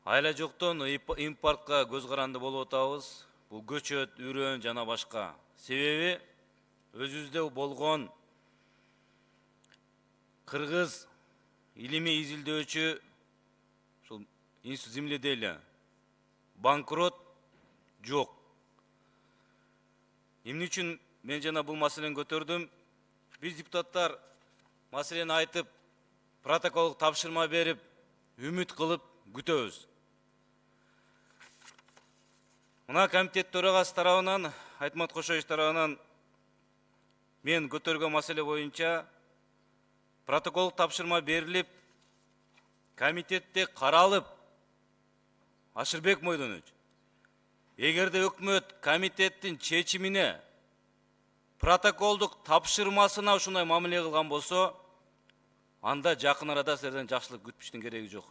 Айла жоктон импортко көз каранды болуп атабыз. Бул көчөт, үрөн жана башка. Себеби өзүбүздө болгон кыргыз илимий изилдөөчү ушул институт земледелия банкрот жок. Эмне үчүн мен жана бул маселени көтөрдүм? Биз депутаттар маселени айтып, протоколдук тапшырма берип, үмүт кылып күтөбүз. Мына комитет төрагасы тарабынан, Айтмат Кошоевич тарабынан мен көтөргөн маселе боюнча протоколдук тапшырма берилип, комитетте каралып, Ашырбек Мойдонович, эгерде өкмөт комитеттин чечимине протоколдук тапшырмасына ушундай мамиле кылган болсо, анда жакын арада силерден жакшылык күтүштүн кереги жок.